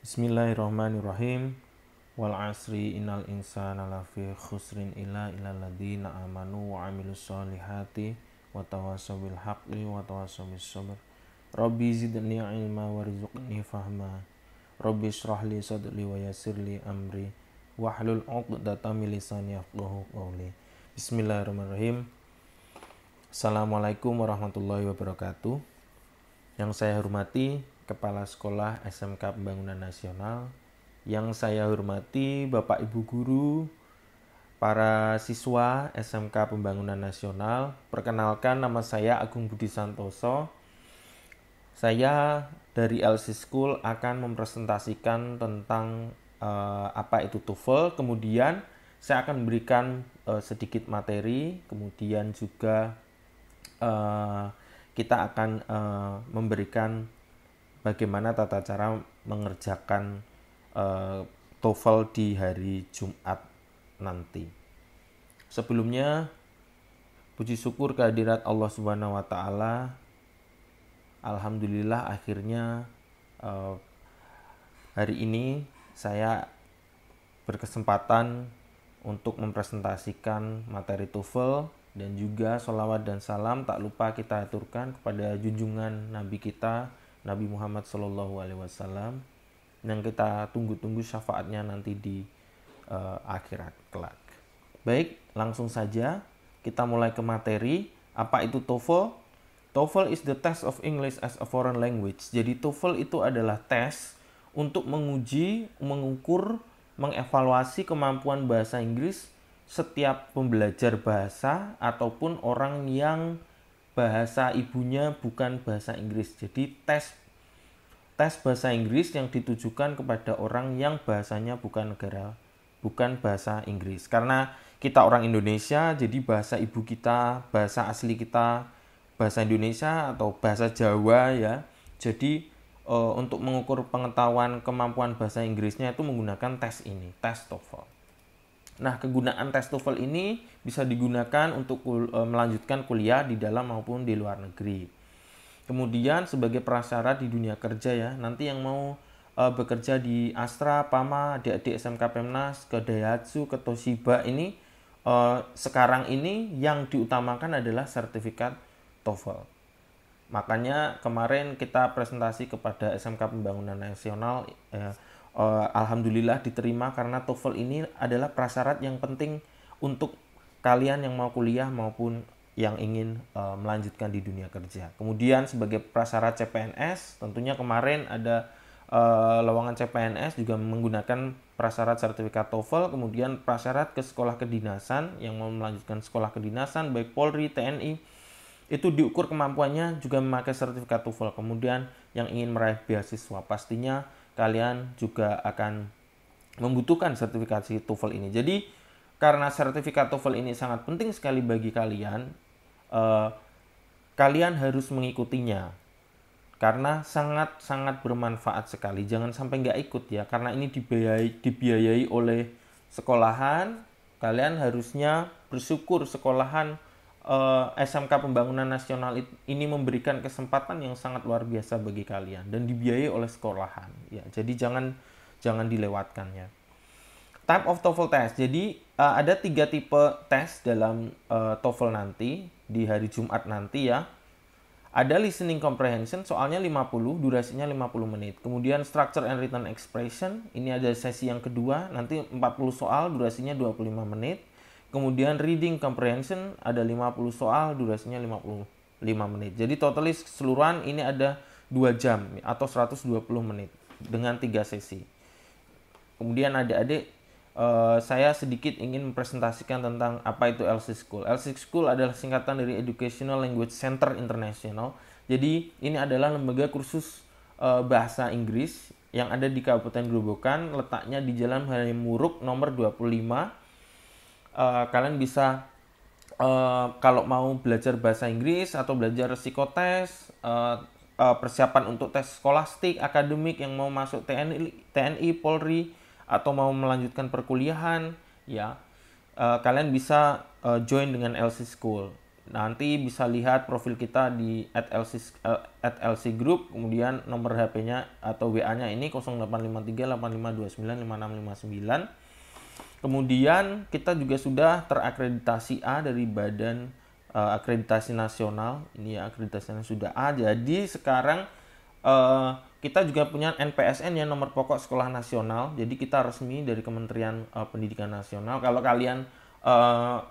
Bismillahirrahmanirrahim. Wal asri innal insana lafi khusrin illal ladzina amanu wa amilus solihati wa tawassaw bil haqqi wa tawassaw bis sabr. Rabbi zidni ilma warzuqni fahma. Rabbi shrah li sadri wa yassir li amri wahlul 'uqdatam min lisani yafqahu qawli. Bismillahirrahmanirrahim. Assalamualaikum warahmatullahi wabarakatuh. Yang saya hormati Kepala Sekolah SMK Pembangunan Nasional, yang saya hormati Bapak Ibu Guru, para siswa SMK Pembangunan Nasional. Perkenalkan, nama saya Agung Budi Santoso. Saya dari LC School akan mempresentasikan tentang apa itu TOEFL. Kemudian saya akan memberikan sedikit materi, kemudian juga kita akan memberikan bagaimana tata cara mengerjakan TOEFL di hari Jumat nanti. Sebelumnya, puji syukur kehadirat Allah Subhanahu wa taala. Alhamdulillah akhirnya hari ini saya berkesempatan untuk mempresentasikan materi TOEFL, dan juga sholawat dan salam tak lupa kita aturkan kepada junjungan Nabi kita, Nabi Muhammad SAW, yang kita tunggu-tunggu syafaatnya nanti di akhirat kelak. Baik, langsung saja kita mulai ke materi. Apa itu TOEFL? TOEFL is the test of English as a foreign language. Jadi TOEFL itu adalah tes untuk menguji, mengukur, mengevaluasi kemampuan bahasa Inggris setiap pembelajar bahasa ataupun orang yang bahasa ibunya bukan bahasa Inggris. Jadi tes bahasa Inggris yang ditujukan kepada orang yang bahasanya bukan bahasa Inggris. Karena kita orang Indonesia, jadi bahasa ibu kita, bahasa asli kita bahasa Indonesia atau bahasa Jawa ya. Jadi untuk mengukur pengetahuan kemampuan bahasa Inggrisnya itu menggunakan tes ini, tes TOEFL. Nah, kegunaan tes TOEFL ini bisa digunakan untuk melanjutkan kuliah di dalam maupun di luar negeri. Kemudian sebagai prasyarat di dunia kerja ya, nanti yang mau bekerja di Astra, Pama, adik-adik SMK Pemnas, ke Daihatsu, ke Toshiba ini sekarang ini yang diutamakan adalah sertifikat TOEFL. Makanya kemarin kita presentasi kepada SMK Pembangunan Nasional, alhamdulillah diterima karena TOEFL ini adalah prasyarat yang penting untuk kalian yang mau kuliah maupun yang ingin melanjutkan di dunia kerja. Kemudian sebagai prasyarat CPNS, tentunya kemarin ada lowongan CPNS juga menggunakan prasyarat sertifikat TOEFL. Kemudian prasyarat ke sekolah kedinasan yang mau melanjutkan sekolah kedinasan baik Polri, TNI, itu diukur kemampuannya juga memakai sertifikat TOEFL. Kemudian yang ingin meraih beasiswa, pastinya kalian juga akan membutuhkan sertifikasi TOEFL ini. Jadi karena sertifikat TOEFL ini sangat penting sekali bagi kalian, kalian harus mengikutinya karena sangat bermanfaat sekali. Jangan sampai nggak ikut ya, karena ini dibiayai oleh sekolahan. Kalian harusnya bersyukur sekolahan SMK Pembangunan Nasional ini memberikan kesempatan yang sangat luar biasa bagi kalian dan dibiayai oleh sekolahan ya. Jadi jangan dilewatkan ya. Type of TOEFL test. Jadi ada 3 tipe tes dalam TOEFL nanti di hari Jumat nanti ya. Ada listening comprehension, soalnya 50, durasinya 50 menit. Kemudian structure and written expression, ini ada sesi yang kedua, nanti 40 soal, durasinya 25 menit. Kemudian reading comprehension ada 50 soal, durasinya 55 menit. Jadi totalis keseluruhan ini ada 2 jam atau 120 menit dengan 3 sesi. Kemudian adik-adik, saya sedikit ingin mempresentasikan tentang apa itu LC School. LC School adalah singkatan dari Educational Language Center International. Jadi ini adalah lembaga kursus bahasa Inggris yang ada di Kabupaten Grobogan, letaknya di Jalan Hayam Muruk nomor 25. Kalian bisa kalau mau belajar bahasa Inggris atau belajar psikotes, persiapan untuk tes skolastik, akademik yang mau masuk TNI, Polri atau mau melanjutkan perkuliahan ya, kalian bisa join dengan LC School. Nanti bisa lihat profil kita di @lc group, kemudian nomor HP-nya atau WA-nya ini 085385295659. Kemudian kita juga sudah terakreditasi A dari Badan Akreditasi Nasional. Ini ya, akreditasinya sudah A. Jadi sekarang kita juga punya NPSN ya, nomor pokok sekolah nasional. Jadi kita resmi dari Kementerian Pendidikan Nasional. Kalau kalian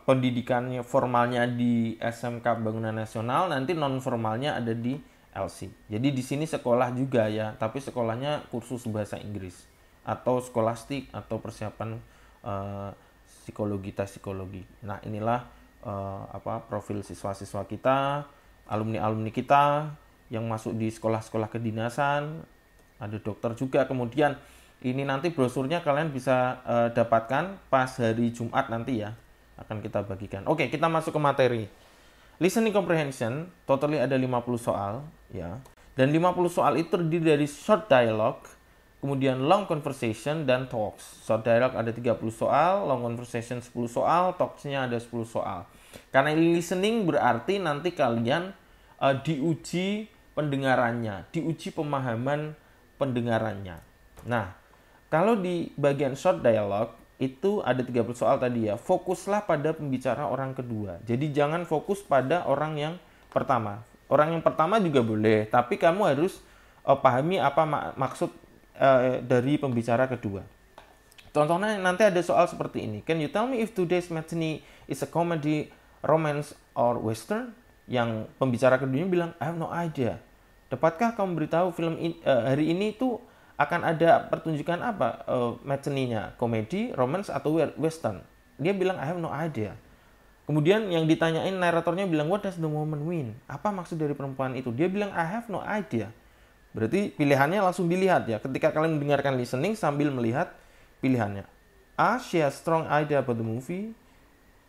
pendidikannya formalnya di SMK Pembangunan Nasional, nanti non formalnya ada di LC. Jadi di sini sekolah juga ya, tapi sekolahnya kursus bahasa Inggris atau skolastik atau persiapan psikologi, tes psikologi. Nah, inilah profil siswa-siswa kita, alumni-alumni kita yang masuk di sekolah-sekolah kedinasan, ada dokter juga. Kemudian ini nanti brosurnya kalian bisa dapatkan pas hari Jumat nanti ya, akan kita bagikan. Oke, kita masuk ke materi. Listening comprehension, totally ada 50 soal ya. Dan 50 soal itu terdiri dari short dialogue, kemudian long conversation, dan talks. Short dialogue ada 30 soal, long conversation 10 soal, talks-nya ada 10 soal. Karena listening berarti nanti kalian diuji pendengarannya, diuji pemahaman pendengarannya. Nah, kalau di bagian short dialogue itu ada 30 soal tadi ya, fokuslah pada pembicara orang kedua. Jadi jangan fokus pada orang yang pertama. Orang yang pertama juga boleh, tapi kamu harus pahami apa maksud dari pembicara kedua. Contohnya nanti ada soal seperti ini. Can you tell me if today's matinee is a comedy, romance, or western? Yang pembicara keduanya bilang, I have no idea. Dapatkah kamu beritahu film hari ini itu akan ada pertunjukan apa matinee-nya, komedi, romance, atau western? Dia bilang I have no idea. Kemudian yang ditanyain naratornya bilang what does the woman mean? Apa maksud dari perempuan itu? Dia bilang I have no idea. Berarti pilihannya langsung dilihat ya. Ketika kalian mendengarkan listening sambil melihat pilihannya. A, she has strong idea about the movie.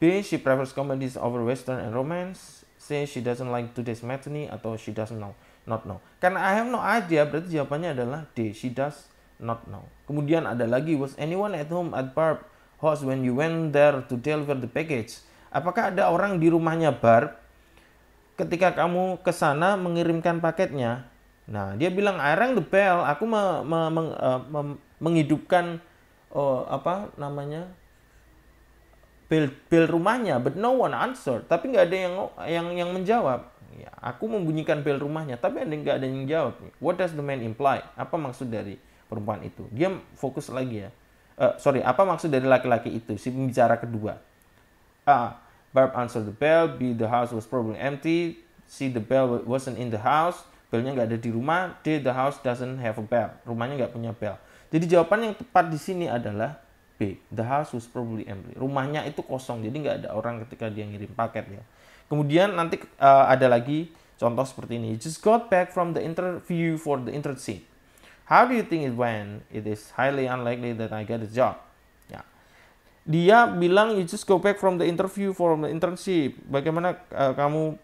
B, she prefers comedies over western and romance. C, she doesn't like today's matinee, atau she doesn't know. Not know. Karena I have no idea, berarti jawabannya adalah D, she does not know. Kemudian ada lagi, was anyone at home at Barb house when you went there to deliver the package? Apakah ada orang di rumahnya Barb ketika kamu ke sana mengirimkan paketnya? Nah, dia bilang I rang the bell, aku menghidupkan bel rumahnya, but no one answered. Tapi nggak ada yang menjawab. Ya, aku membunyikan bel rumahnya, tapi nggak ada yang jawab. What does the man imply? Apa maksud dari perempuan itu? Dia fokus lagi ya. Apa maksud dari laki-laki itu, si pembicara kedua? A, Barb answered the bell. B, the house was probably empty. C, the bell wasn't in the house. Belnya nggak ada di rumah. D, the house doesn't have a bell. Rumahnya nggak punya bell. Jadi jawaban yang tepat di sini adalah B, the house was probably empty. Rumahnya itu kosong, jadi nggak ada orang ketika dia ngirim paket ya. Kemudian nanti ada lagi contoh seperti ini. Just got back from the interview for the internship. How do you think it went? It is highly unlikely that I get a job. Ya. Dia bilang you just go back from the interview for the internship. Bagaimana kamu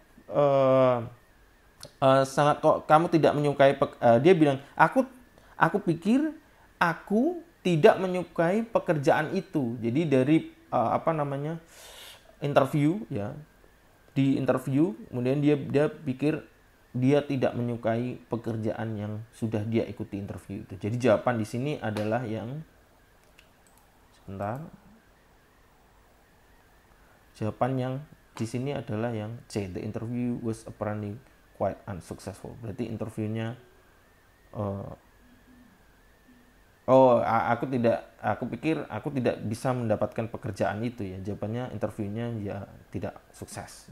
kamu tidak menyukai dia bilang aku pikir aku tidak menyukai pekerjaan itu. Jadi dari interview ya. Di interview, kemudian dia pikir dia tidak menyukai pekerjaan yang sudah dia ikuti interview itu. Jadi jawaban di sini adalah yang jawaban yang di sini adalah yang C. The interview was apparently quite unsuccessful. Berarti interviewnya aku pikir aku tidak bisa mendapatkan pekerjaan itu ya. Jawabannya interviewnya ya tidak sukses.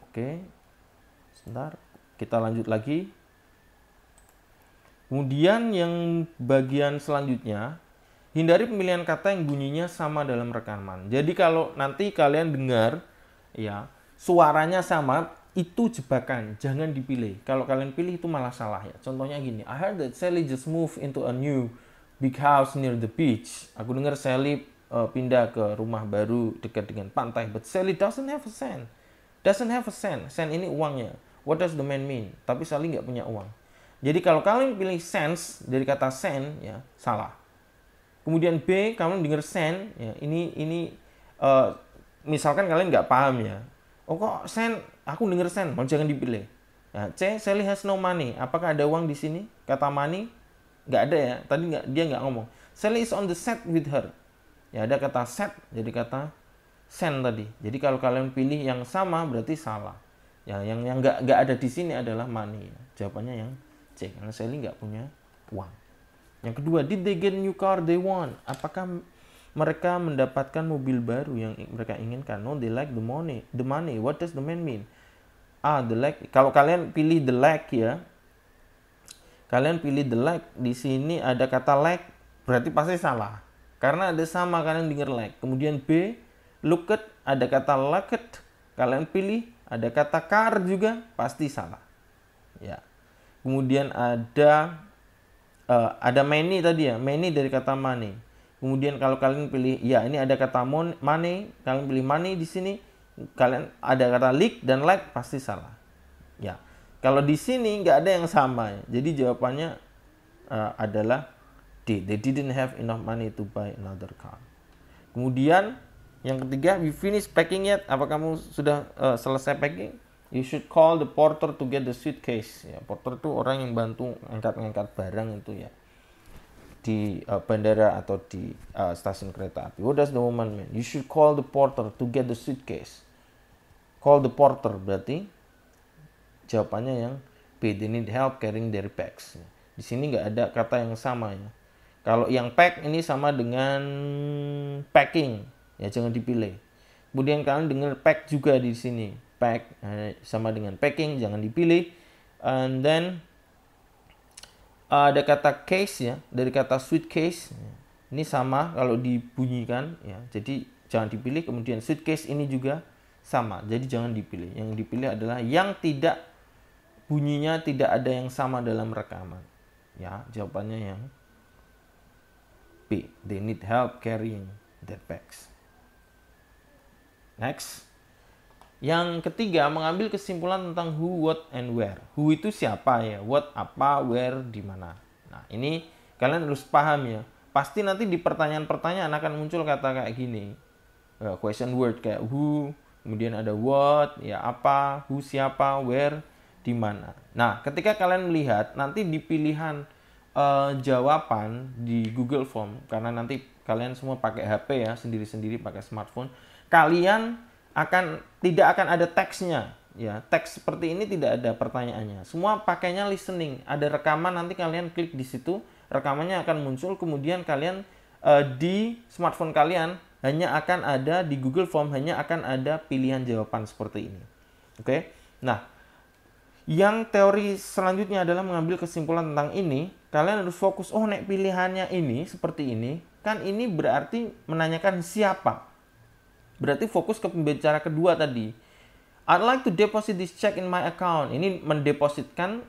Oke, sebentar, kita lanjut lagi. Kemudian yang bagian selanjutnya, hindari pemilihan kata yang bunyinya sama dalam rekaman. Jadi kalau nanti kalian dengar ya suaranya sama, itu jebakan, jangan dipilih. Kalau kalian pilih itu malah salah ya. Contohnya gini, I heard that Sally just moved into a new big house near the beach. Aku dengar Sally pindah ke rumah baru dekat dengan pantai, but Sally doesn't have a cent. Doesn't have a cent. Cent ini uangnya. What does the man mean? Tapi Sally nggak punya uang. Jadi kalau kalian pilih cents dari kata cent ya salah. Kemudian B, kalian dengar cent ya ini misalkan kalian nggak paham ya. Oh kok send, aku denger send, mau jangan dipilih. Nah, C, Sally has no money. Apakah ada uang di sini? Kata money nggak ada ya. Tadi dia nggak ngomong. Sally is on the set with her. Ya ada kata set, jadi kata send tadi. Jadi kalau kalian pilih yang sama berarti salah. Ya yang nggak ada di sini adalah money. Jawabannya yang C karena Sally nggak punya uang. Yang kedua, did they get new car they want? Apakah mereka mendapatkan mobil baru yang mereka inginkan? No, they like the money. The money. What does the man mean? The like. Kalau kalian pilih the like ya, kalian pilih the like di sini ada kata like, berarti pasti salah. Karena ada sama kalian dengar like. Kemudian B, look at, ada kata look at, kalian pilih ada kata car juga pasti salah. Ya. Kemudian ada many tadi ya, many dari kata money. Kemudian kalau kalian pilih, ya ini ada kata money, kalian pilih money di sini, kalian ada kata like dan like pasti salah. Ya, kalau di sini nggak ada yang sama, ya. Jadi jawabannya adalah D. They didn't have enough money to buy another car. Kemudian yang ketiga, we finish packing yet? Apa kamu sudah selesai packing? You should call the porter to get the suitcase. Ya, porter itu orang yang bantu ngangkat barang itu ya di bandara atau di stasiun kereta api. What does the woman mean? You should call the porter to get the suitcase. Call the porter berarti jawabannya yang B. They need help carrying their bags. Di sini nggak ada kata yang sama ya. Kalau yang pack ini sama dengan packing, ya jangan dipilih. Kemudian kalian dengar pack juga di sini. Pack sama dengan packing, jangan dipilih. And then ada kata case ya, dari kata suitcase. Ini sama kalau dibunyikan ya. Jadi jangan dipilih. Kemudian suitcase ini juga sama. Jadi jangan dipilih. Yang dipilih adalah yang tidak bunyinya tidak ada yang sama dalam rekaman. Ya, jawabannya yang B. They need help carrying their bags. Next. Yang ketiga, mengambil kesimpulan tentang who, what, and where. Who itu siapa ya, what apa, where di mana. Nah, ini kalian harus paham ya. Pasti nanti di pertanyaan-pertanyaan akan muncul kata kayak gini. Question word kayak who, kemudian ada what, ya apa, who siapa, where, di mana. Nah, ketika kalian melihat nanti di pilihan jawaban di Google Form, karena nanti kalian semua pakai HP ya, sendiri-sendiri pakai smartphone, kalian tidak akan ada teksnya ya. Teks seperti ini tidak ada pertanyaannya. Semua pakainya listening. Ada rekaman, nanti kalian klik di situ, rekamannya akan muncul, kemudian kalian di smartphone kalian hanya akan ada di Google Form hanya akan ada pilihan jawaban seperti ini. Oke. Nah, yang teori selanjutnya adalah mengambil kesimpulan tentang ini. Kalian harus fokus, oh nek pilihannya ini seperti ini, kan ini berarti menanyakan siapa. Berarti fokus ke pembicara kedua tadi. I'd like to deposit this check in my account. Ini mendepositkan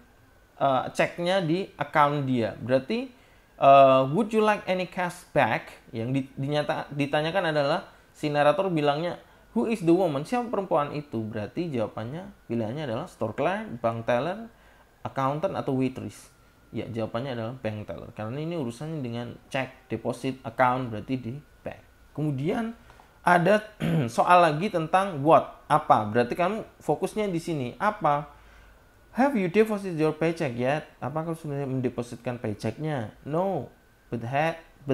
ceknya di account dia. Berarti would you like any cash back? Yang ditanyakan adalah si narator bilangnya who is the woman? Siapa perempuan itu? Berarti jawabannya pilihannya adalah store clerk, bank teller, accountant atau waitress. Ya, jawabannya adalah bank teller. Karena ini urusannya dengan cek, deposit, account berarti di bank. Kemudian ada soal lagi tentang what, apa. Berarti kamu fokusnya di sini, apa. Have you deposited your paycheck yet? Apakah sudah mendepositkan paychecknya? No, but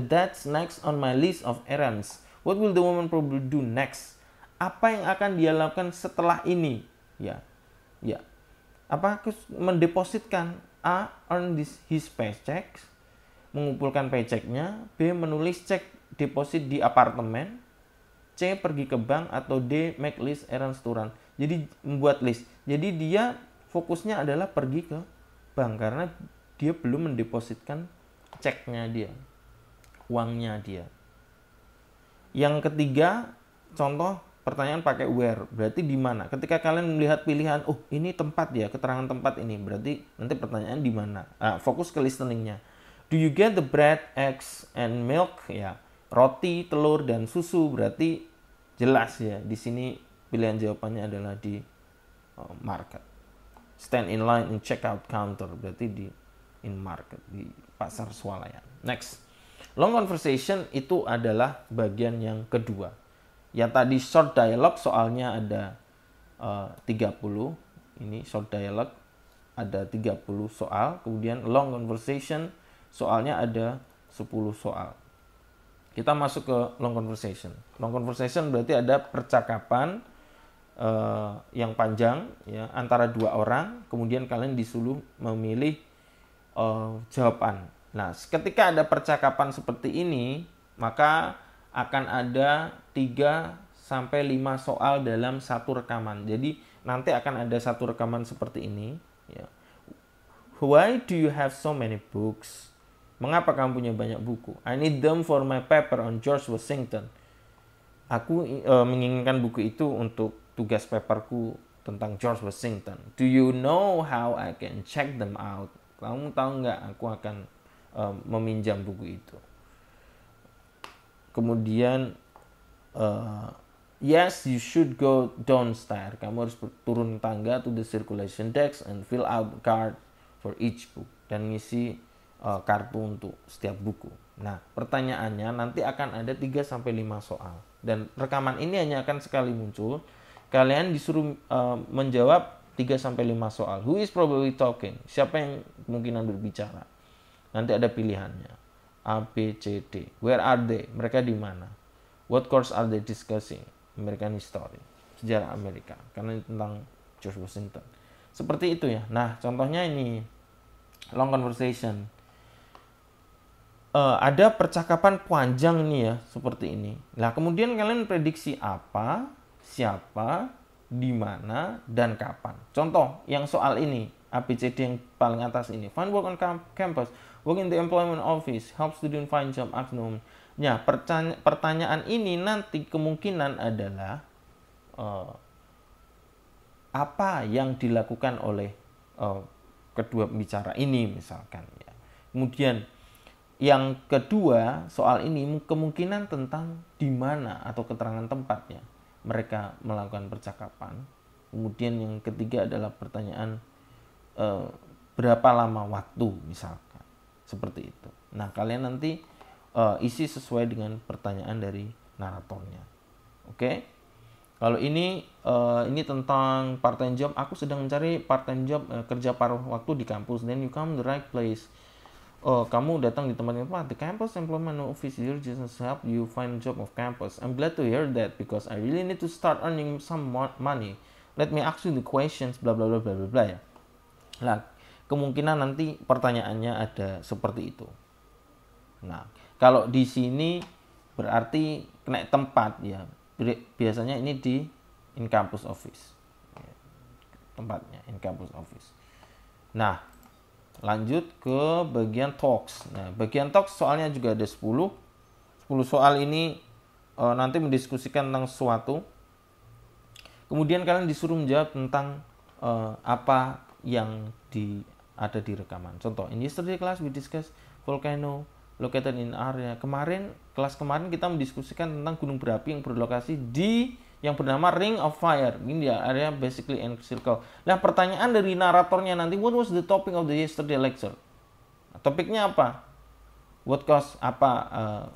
that's next on my list of errands. What will the woman probably do next? Apa yang akan dia lakukan setelah ini? Ya. Apakah mendepositkan? A, earn his paycheck, mengumpulkan paychecknya. B, menulis cek deposit di apartemen. C, pergi ke bank. Atau D, make list errands to run. Jadi membuat list. Jadi dia fokusnya adalah pergi ke bank karena dia belum mendepositkan ceknya dia, uangnya dia. Yang ketiga, contoh pertanyaan pakai where, berarti di mana. Ketika kalian melihat pilihan, oh ini tempat ya, keterangan tempat ini, berarti nanti pertanyaan di mana. Fokus ke listeningnya. Do you get the bread, eggs, and milk? Ya, roti, telur, dan susu, berarti jelas ya. Di sini pilihan jawabannya adalah di market. Stand in line in checkout counter, berarti di in market, di pasar swalayan. Next, long conversation itu adalah bagian yang kedua. Yang tadi short dialogue soalnya ada 30. Ini short dialogue ada 30 soal. Kemudian long conversation soalnya ada 10 soal. Kita masuk ke long conversation. Long conversation berarti ada percakapan yang panjang ya antara dua orang, kemudian kalian disuruh memilih jawaban. Nah, ketika ada percakapan seperti ini, maka akan ada 3 sampai 5 soal dalam satu rekaman. Jadi nanti akan ada satu rekaman seperti ini ya. Why do you have so many books? Mengapa kamu punya banyak buku? I need them for my paper on George Washington. Aku menginginkan buku itu untuk tugas paperku tentang George Washington. Do you know how I can check them out? Kamu tahu nggak aku akan meminjam buku itu? Kemudian yes, you should go downstairs. Kamu harus turun tangga to the circulation desk and fill out card for each book, dan ngisi kartu untuk setiap buku. Nah, pertanyaannya nanti akan ada 3 sampai 5 soal. Dan rekaman ini hanya akan sekali muncul. Kalian disuruh menjawab 3 sampai 5 soal. Who is probably talking? Siapa yang kemungkinan berbicara? Nanti ada pilihannya. A, B, C, D. Where are they? Mereka di mana? What course are they discussing? American history. Sejarah Amerika. Karena ini tentang George Washington. Seperti itu ya. Nah, contohnya ini long conversation. Ada percakapan panjang nih ya, seperti ini. Nah, kemudian kalian prediksi apa, siapa, di mana, dan kapan. Contoh, yang soal ini, ABCD yang paling atas ini. Find work on campus, work in the employment office, help student find job, ask. Ya, pertanyaan ini nanti kemungkinan adalah apa yang dilakukan oleh kedua pembicara ini misalkan ya. Kemudian yang kedua, soal ini kemungkinan tentang di mana atau keterangan tempatnya mereka melakukan percakapan. Kemudian yang ketiga adalah pertanyaan berapa lama waktu misalkan. Seperti itu. Nah, kalian nanti isi sesuai dengan pertanyaan dari naratornya. Oke? Kalau ini tentang part-time job. Aku sedang mencari part-time job, kerja paruh waktu di kampus. Then you come the right place. Kamu datang di tempat yang tepat. The campus employment office here just help you find job of campus. I'm glad to hear that because I really need to start earning some money. Let me ask you the questions, bla bla bla bla bla ya. Nah, kemungkinan nanti pertanyaannya ada seperti itu. Nah, kalau di sini berarti kena tempat ya. Biasanya ini di in campus office. Tempatnya in campus office. Nah, lanjut ke bagian talks. Nah, bagian talks soalnya juga ada 10 soal ini nanti mendiskusikan tentang sesuatu. Kemudian kalian disuruh menjawab tentang apa yang ada di rekaman. Contoh, in yesterday class we discuss volcano located in area. Kelas kemarin kita mendiskusikan tentang gunung berapi yang berlokasi di yang bernama Ring of Fire. Ini dia area basically encircle. Nah, pertanyaan dari naratornya nanti, what was the topic of the yesterday lecture? Nah, topiknya apa? What cause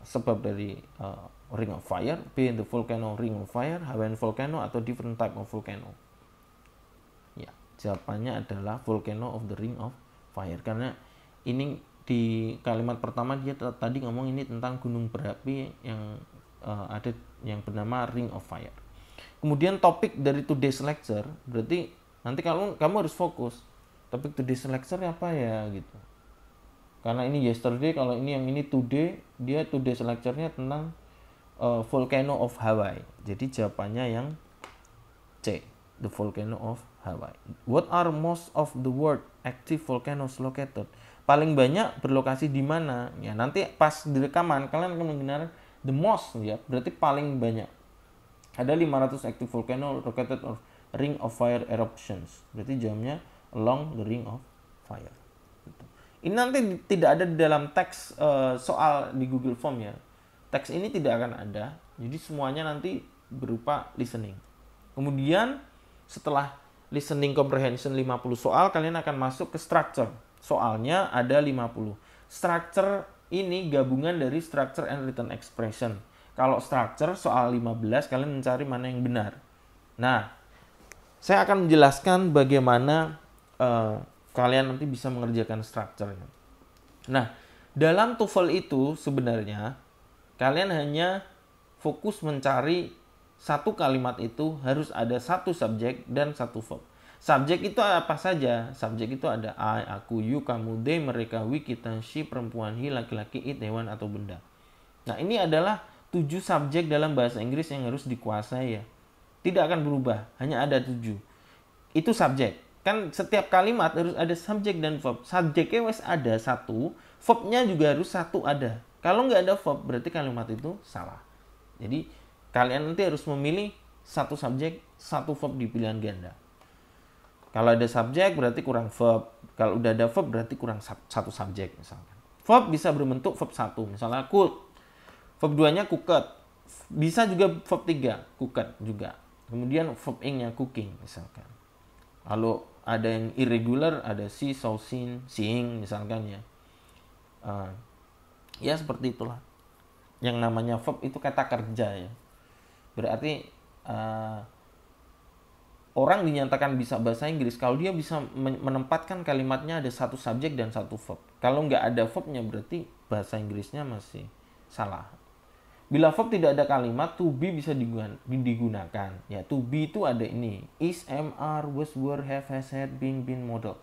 sebab dari Ring of Fire? B, the volcano Ring of Fire, Hawaiian volcano atau different type of volcano? Ya, jawabannya adalah volcano of the Ring of Fire, karena ini di kalimat pertama dia tadi ngomong ini tentang gunung berapi yang ada yang bernama Ring of Fire. Kemudian topik dari today's lecture, berarti nanti kamu harus fokus. Topik today's lecture apa ya gitu. Karena ini yesterday, kalau ini yang ini today, dia today's lecture-nya tentang volcano of Hawaii. Jadi jawabannya yang C, the volcano of Hawaii. What are most of the world active volcanoes located? Paling banyak berlokasi di mana? Ya, nanti pas di rekaman kalian akan mendengar the most ya, berarti paling banyak. Ada 500 active volcano located of Ring of Fire eruptions. Berarti jamnya along the Ring of Fire. Gitu. Ini nanti tidak ada di dalam teks soal di Google Form ya. Teks ini tidak akan ada. Jadi semuanya nanti berupa listening. Kemudian setelah listening comprehension 50 soal, kalian akan masuk ke structure. Soalnya ada 50. Structure ini gabungan dari structure and written expression. Kalau structure soal 15 kalian mencari mana yang benar. Nah, Saya akan menjelaskan bagaimana kalian nanti bisa mengerjakan strukturnya. Nah, dalam TOEFL itu sebenarnya kalian hanya fokus mencari satu kalimat itu harus ada satu subjek dan satu verb. Subjek itu apa saja? Subjek itu ada I, aku, you, kamu, they, mereka, we, kita, she, perempuan, he, laki-laki, it, hewan atau benda. Nah, ini adalah 7 subjek dalam bahasa Inggris yang harus dikuasai ya. Tidak akan berubah, hanya ada 7. Itu subjek. Kan setiap kalimat harus ada subjek dan verb. Subjeknya wes ada satu, verbnya juga harus satu ada. Kalau nggak ada verb, berarti kalimat itu salah. Jadi, kalian nanti harus memilih satu subjek, satu verb di pilihan ganda. Kalau ada subjek berarti kurang verb. Kalau udah ada verb berarti kurang satu subjek misalkan. Verb bisa berbentuk verb 1. Misalnya cook. Verb 2-nya cooked. Bisa juga verb 3, cooked juga. Kemudian verb ing-nya cooking misalkan. Lalu ada yang irregular, ada see, saw, seen, seeing misalkan ya. Ya seperti itulah. Yang namanya verb itu kata kerja ya. Berarti orang dinyatakan bisa bahasa Inggris kalau dia bisa menempatkan kalimatnya ada satu subjek dan satu verb. Kalau nggak ada verbnya berarti bahasa Inggrisnya masih salah. Bila verb tidak ada kalimat, to be bisa digunakan. Ya, to be itu ada ini. Is, am, are, was, were, have, has, had, been, model.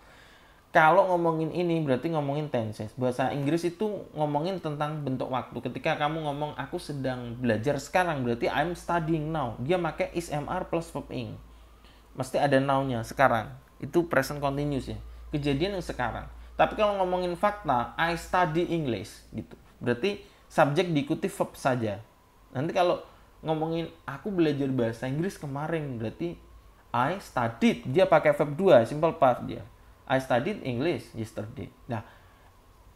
Kalau ngomongin ini berarti ngomongin tenses. Bahasa Inggris itu ngomongin tentang bentuk waktu. Ketika kamu ngomong aku sedang belajar sekarang berarti I'm studying now. Dia pakai is, am, are plus verb ing. Mesti ada now-nya sekarang. Itu present continuous ya. Kejadian yang sekarang. Tapi kalau ngomongin fakta, I study English gitu. Berarti subjek diikuti verb saja. Nanti kalau ngomongin aku belajar bahasa Inggris kemarin, berarti I studied. Dia pakai verb 2, simple past dia. I studied English yesterday. Nah,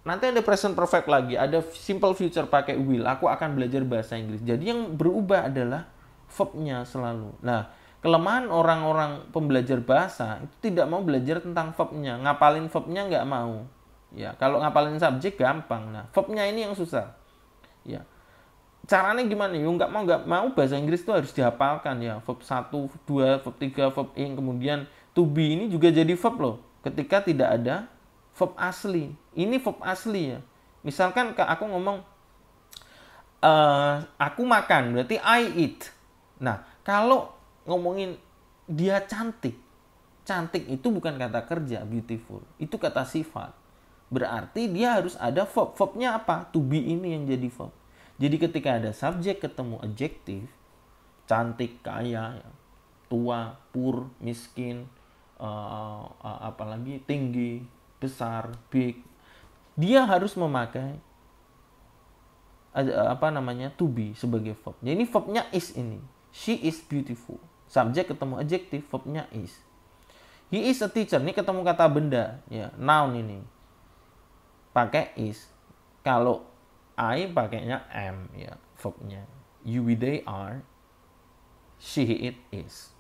nanti ada present perfect lagi, ada simple future pakai will. Aku akan belajar bahasa Inggris. Jadi yang berubah adalah verbnya selalu. Nah, kelemahan orang-orang pembelajar bahasa itu tidak mau belajar tentang verbnya. Ngapalin verbnya nggak mau. Ya, kalau ngapalin subjek gampang. Nah, verbnya ini yang susah. Ya, caranya gimana? Yo nggak mau bahasa Inggris itu harus dihafalkan ya. Verb 1, verb 2, verb 3, verb ing, kemudian to be ini juga jadi verb loh. Ketika tidak ada verb asli. Ini verb asli ya. Misalkan aku ngomong aku makan, berarti I eat. Nah, kalau ngomongin dia cantik. Cantik itu bukan kata kerja, beautiful. Itu kata sifat. Berarti dia harus ada verb. Verbnya apa? To be ini yang jadi verb. Jadi ketika ada subjek ketemu adjektif, cantik, kaya, tua, poor, miskin, apalagi tinggi, besar, big, dia harus memakai to be sebagai verb. Jadi ini verbnya is ini. She is beautiful. Subjek ketemu adjektif, verbnya is. He is a teacher. Ini ketemu kata benda, ya, noun ini. Pakai is. Kalau I pakainya am, ya, verbnya. You, we, they are. She, it, is.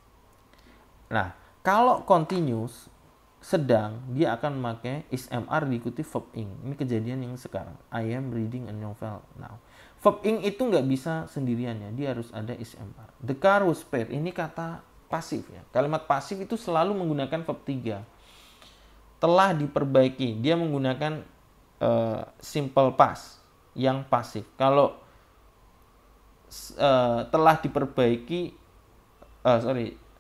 Nah, kalau continuous, sedang, dia akan memakai is, am, are diikuti verb ing. Ini kejadian yang sekarang. I am reading a novel now. Verb ing itu nggak bisa sendirian ya. Dia harus ada is, am, are. The car was spared. Ini kata pasif ya. Kalimat pasif itu selalu menggunakan verb 3. Telah diperbaiki. Dia menggunakan simple past yang pasif. Kalau telah diperbaiki,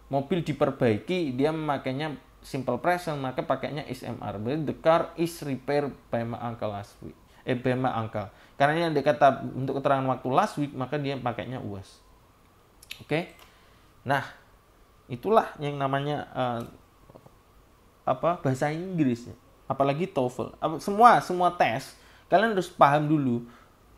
mobil diperbaiki, dia memakainya simple present, maka pakainya is, am, are. Berarti the car is repaired by my uncle last week. By my uncle. Karena ini ada kata untuk keterangan waktu last week, maka dia pakainya was. Oke. Nah, itulah yang namanya bahasa Inggris. Apalagi TOEFL. Semua tes, kalian harus paham dulu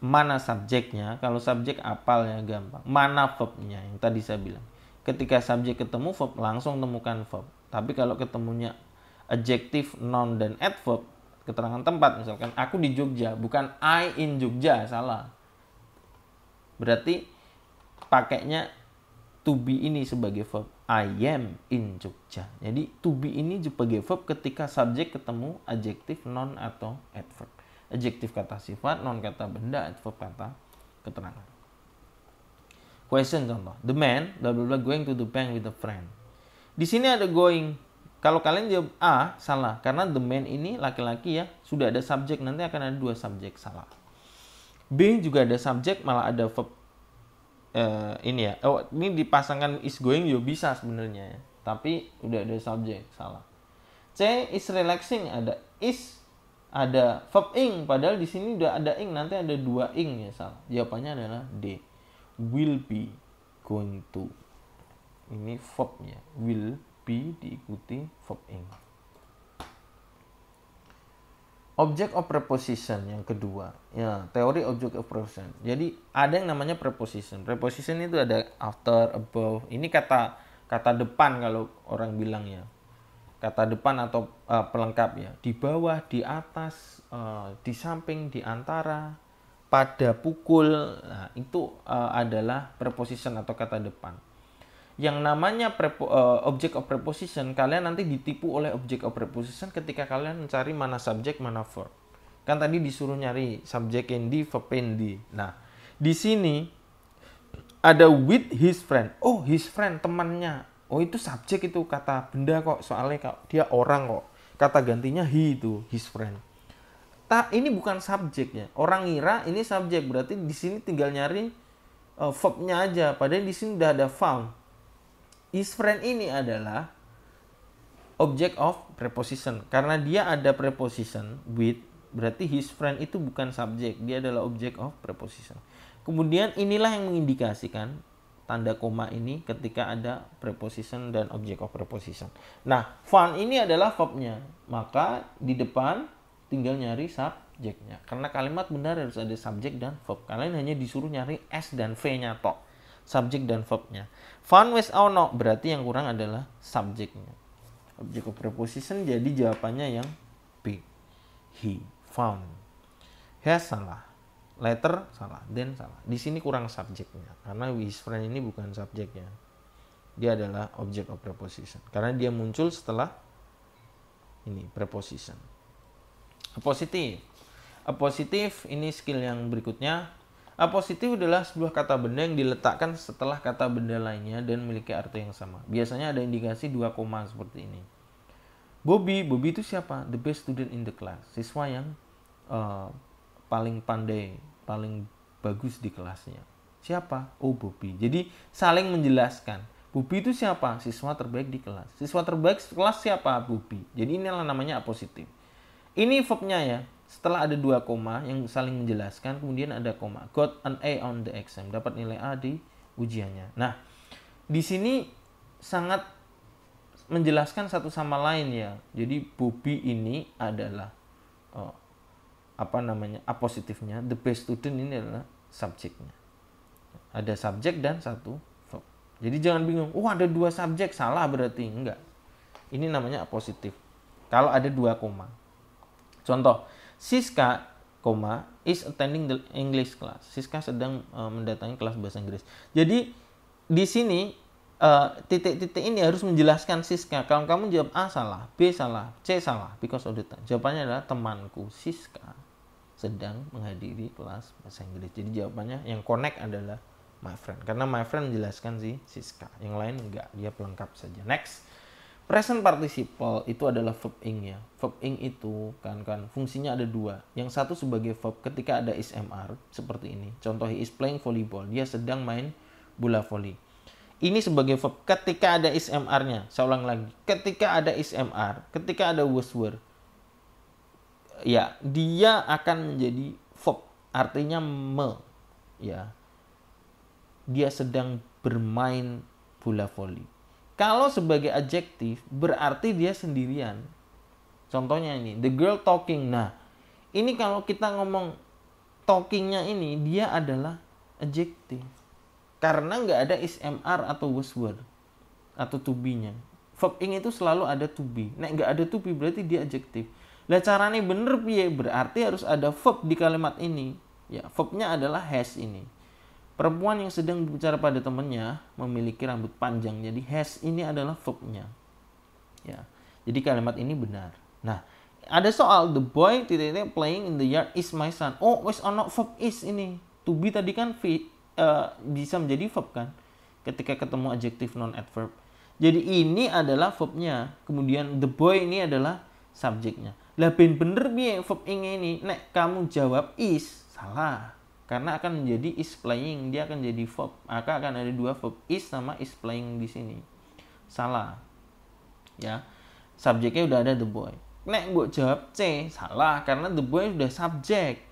mana subjeknya. Kalau subjek apal ya gampang. Mana verbnya yang tadi saya bilang. Ketika subjek ketemu verb, langsung temukan verb. Tapi kalau ketemunya adjektif, noun, dan adverb, keterangan tempat, misalkan aku di Jogja, bukan I in Jogja, salah. Berarti pakainya to be ini sebagai verb. I am in Jogja. Jadi to be ini sebagai verb ketika subjek ketemu adjektif, noun, atau adverb. Adjektif kata sifat, noun kata benda, adverb kata keterangan. Question contoh. The man blah blah blah going to the bank with a friend. Di sini ada going. Kalau kalian jawab A, salah. Karena the man ini laki-laki ya, sudah ada subjek, nanti akan ada 2 subjek, salah. B juga ada subjek, malah ada verb ini ya. Oh, ini dipasangkan is going juga bisa sebenarnya ya. Tapi udah ada subjek, salah. C is relaxing, ada is, ada verb ing, padahal di sini udah ada ing, nanti ada 2 ing ya, salah. Jawabannya adalah D. Will be going to. Ini verbnya, will be diikuti verb ing. Object of preposition yang kedua, ya, teori object of preposition. Jadi ada yang namanya preposition. Preposition itu ada after, above. Ini kata depan kalau orang bilang ya. Kata depan atau pelengkap ya. Di bawah, di atas, di samping, di antara, pada, pukul. Nah, itu adalah preposition atau kata depan. Yang namanya object of preposition, kalian nanti ditipu oleh object of preposition ketika kalian mencari mana subjek, mana verb. Kan tadi disuruh nyari subjek yang di, verb yang di. Nah, di sini ada with his friend. Oh, his friend, temannya. Oh, itu subjek, itu kata benda kok. Soalnya dia orang kok. Kata gantinya he itu, his friend. Ini bukan subjeknya. Orang ngira ini subjek, berarti di sini tinggal nyari verbnya aja. Padahal di sini udah ada found. His friend ini adalah object of preposition. Karena dia ada preposition with, berarti his friend itu bukan subjek. Dia adalah object of preposition. Kemudian inilah yang mengindikasikan tanda koma ini ketika ada preposition dan object of preposition. Nah, found ini adalah verbnya. Maka di depan tinggal nyari subjeknya. Karena kalimat benar harus ada subjek dan verb. Kalian hanya disuruh nyari S dan V-nya tok. Subjek dan verbnya. Found without no, berarti yang kurang adalah subjeknya. Object of preposition, jadi jawabannya yang B. He found. Has salah. Letter salah. Then salah. Di sini kurang subjeknya. Karena his friend ini bukan subjeknya. Dia adalah object of preposition. Karena dia muncul setelah ini preposition. Positif. Positif ini skill yang berikutnya. Positif adalah sebuah kata benda yang diletakkan setelah kata benda lainnya dan memiliki arti yang sama. Biasanya ada indikasi 2 koma seperti ini. Bobby itu siapa? The best student in the class. Siswa yang paling pandai, paling bagus di kelasnya. Siapa? Oh, Bobby. Jadi saling menjelaskan. Bobby itu siapa? Siswa terbaik di kelas. Siswa terbaik di kelas siapa? Bobby. Jadi inilah namanya apositif. Ini verbnya ya. Setelah ada 2 koma yang saling menjelaskan, kemudian ada koma. Got an A on the exam. Dapat nilai A di ujiannya. Nah, di sini sangat menjelaskan satu sama lain ya. Jadi Bobby ini adalah apositifnya. The best student ini adalah subjeknya. Ada subjek dan satu verb. Jadi jangan bingung. Ada 2 subjek, salah berarti. Enggak. Ini namanya apositif. Kalau ada 2 koma. Contoh. Siska, is attending the English class. Siska sedang mendatangi kelas bahasa Inggris. Jadi di sini titik-titik ini harus menjelaskan Siska. Kalau kamu jawab A salah, B salah, C salah, because of the time. Jawabannya adalah temanku Siska sedang menghadiri kelas bahasa Inggris. Jadi jawabannya yang connect adalah my friend. Karena my friend menjelaskan si Siska. Yang lain enggak, dia pelengkap saja. Next. Present participle itu adalah verb ing ya. Verb ing itu kan fungsinya ada 2. Yang satu sebagai verb ketika ada is mr seperti ini. Contoh he is playing volleyball. Dia sedang main bola voli. Ini sebagai verb ketika ada is mr-nya. Saya ulang lagi. Ketika ada is mr, ketika ada was were, ya dia akan menjadi verb. Artinya ya. Dia sedang bermain bola voli. Kalau sebagai adjektif, berarti dia sendirian. Contohnya ini, the girl talking. Nah, ini kalau kita ngomong talkingnya ini, dia adalah adjektif. Karena nggak ada is mr atau was were. Atau to be-nya. Verb ing itu selalu ada to be. Nah, nggak ada to be, berarti dia adjektif. Lah caranya bener piye? Berarti harus ada verb di kalimat ini. Ya, verbnya adalah has ini. Perempuan yang sedang berbicara pada temannya memiliki rambut panjang. Jadi has ini adalah verbnya. Ya. Jadi kalimat ini benar. Nah, ada soal the boy playing in the yard is my son. Oh, wes ono verb is ini. To be tadi kan bisa menjadi verb kan. Ketika ketemu adjektif non adverb. Jadi ini adalah verbnya, kemudian the boy ini adalah subjeknya. Lah ben bener piye verb ing ini? Nek kamu jawab is, salah. Karena akan menjadi is playing, dia akan jadi verb. Maka akan ada dua verb, is sama is playing di sini. Salah. Ya. Subjeknya udah ada the boy. Nek mbok jawab C, salah karena the boy sudah subjek.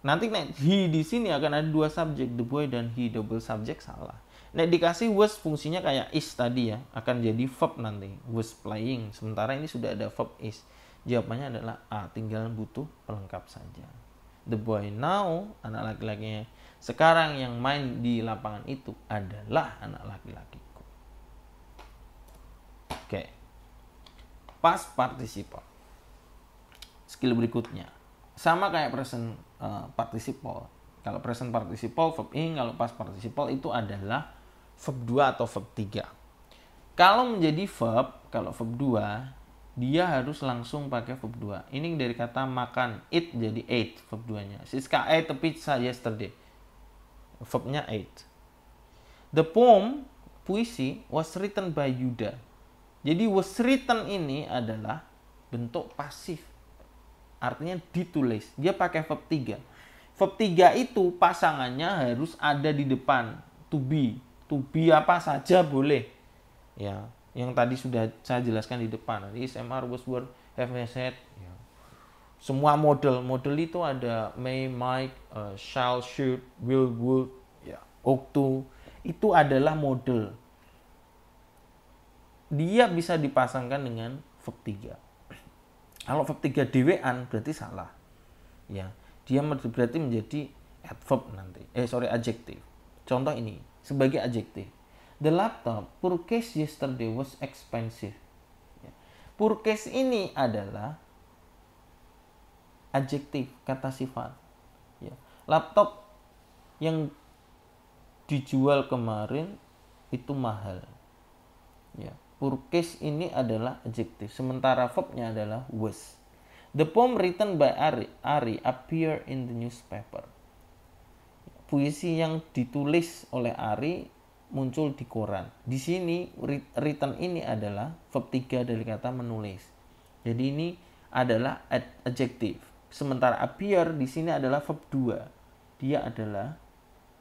Nanti nek he di sini akan ada dua subjek, the boy dan he, double subjek, salah. Nek dikasih was fungsinya kayak is tadi ya, akan jadi verb nanti, was playing. Sementara ini sudah ada verb is. Jawabannya adalah A, tinggal butuh pelengkap saja. The boy now, anak laki-lakinya sekarang yang main di lapangan itu adalah anak laki-lakiku. Oke. Past participle. Skill berikutnya. Sama kayak present participle. Kalau present participle, verb ing. Kalau past participle itu adalah verb 2 atau verb 3. Kalau menjadi verb, kalau verb 2, dia harus langsung pakai verb 2. Ini dari kata makan, eat jadi ate verb 2-nya. Siska ate a pizza yesterday. Verbnya ate. The poem, puisi, was written by Yuda. Jadi was written ini adalah bentuk pasif. Artinya ditulis. Dia pakai verb 3. Verb 3 itu pasangannya harus ada di depan. To be. To be apa saja boleh. Ya, yang tadi sudah saya jelaskan di depan. Is, MR, was, were, have, had. Ya. Semua model itu ada may, might, shall, should, will, would, ya, ought to. Itu adalah model. Dia bisa dipasangkan dengan verb 3. Kalau verb 3 dewean berarti salah. Ya, dia berarti menjadi adverb nanti. Adjektif. Contoh ini sebagai adjektif. The laptop purchased yesterday was expensive. Ya. Purchase ini adalah adjektif, kata sifat. Ya. Laptop yang dijual kemarin itu mahal. Ya. Purchase ini adalah adjektif, sementara verbnya adalah was. The poem written by Ari appear in the newspaper. Puisi yang ditulis oleh Ari muncul di koran. Di sini written ini adalah verb 3 dari kata menulis. Jadi ini adalah adjektif. Sementara appear di sini adalah verb 2. Dia adalah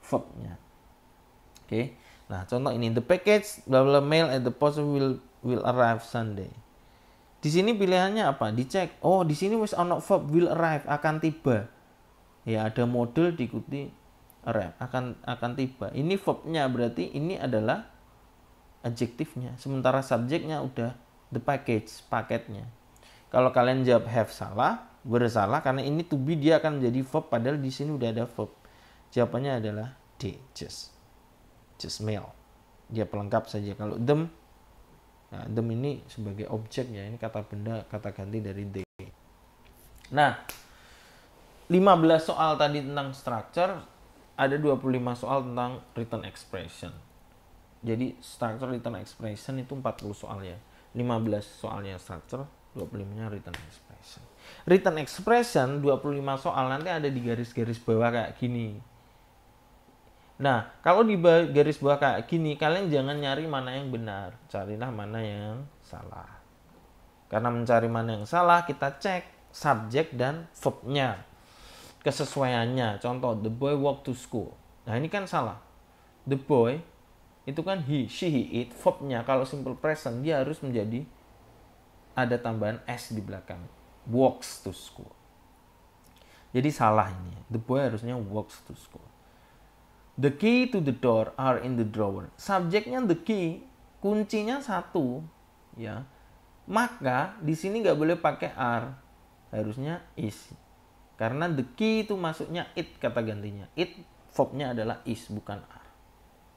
verbnya. Oke. Nah, contoh ini, the package blah blah mail at the post will arrive Sunday. Di sini pilihannya apa? Dicek. Oh, di sini wis ono verb will arrive, akan tiba. Ya, ada model diikuti arrive, akan tiba. Ini verbnya, berarti ini adalah adjektifnya. Sementara subjeknya udah the package, paketnya. Kalau kalian jawab have salah, bersalah karena ini to be dia akan menjadi verb padahal di sini udah ada verb. Jawabannya adalah D, just mail. Dia pelengkap saja. Kalau them, nah, them ini sebagai objek ya, ini kata benda, kata ganti dari they. Nah, 15 soal tadi tentang structure, ada 25 soal tentang written expression. Jadi structure written expression itu 40 soal ya. 15 soalnya structure, 25-nya written expression. Written expression 25 soal nanti ada di garis-garis bawah kayak gini. Nah, kalau di garis bawah kayak gini, kalian jangan nyari mana yang benar, carilah mana yang salah. Karena mencari mana yang salah, kita cek subjek dan verbnya, kesesuaiannya. Contoh, the boy walk to school. Nah, ini kan salah. The boy itu kan he, she, he, it. Verbnya kalau simple present dia harus menjadi ada tambahan s di belakang. Walks to school. Jadi salah ini. The boy harusnya walks to school. The key to the door are in the drawer. Subjeknya the key, kuncinya 1, ya. Maka di sini nggak boleh pakai are, harusnya is. Karena the key itu masuknya it kata gantinya. It verbnya adalah is bukan are.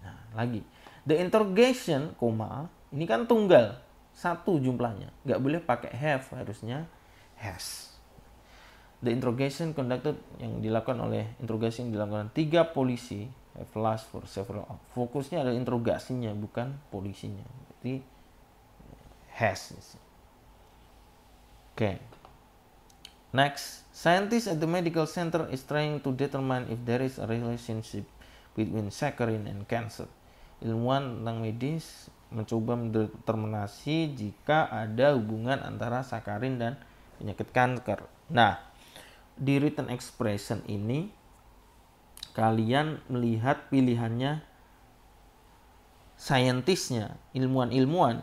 Nah, lagi. The interrogation, koma, ini kan tunggal, 1 jumlahnya. Nggak boleh pakai have, harusnya has. The interrogation conducted yang dilakukan oleh interogasi yang dilakukan 3 polisi have last for several hours. Fokusnya adalah interogasinya bukan polisinya. Jadi has. Okay. Next, scientists at the medical center is trying to determine if there is a relationship between saccharin and cancer. Ilmuwan tentang medis mencoba mendeterminasi jika ada hubungan antara sakarin dan penyakit kanker. Nah, di written expression ini kalian melihat pilihannya saintisnya, ilmuwan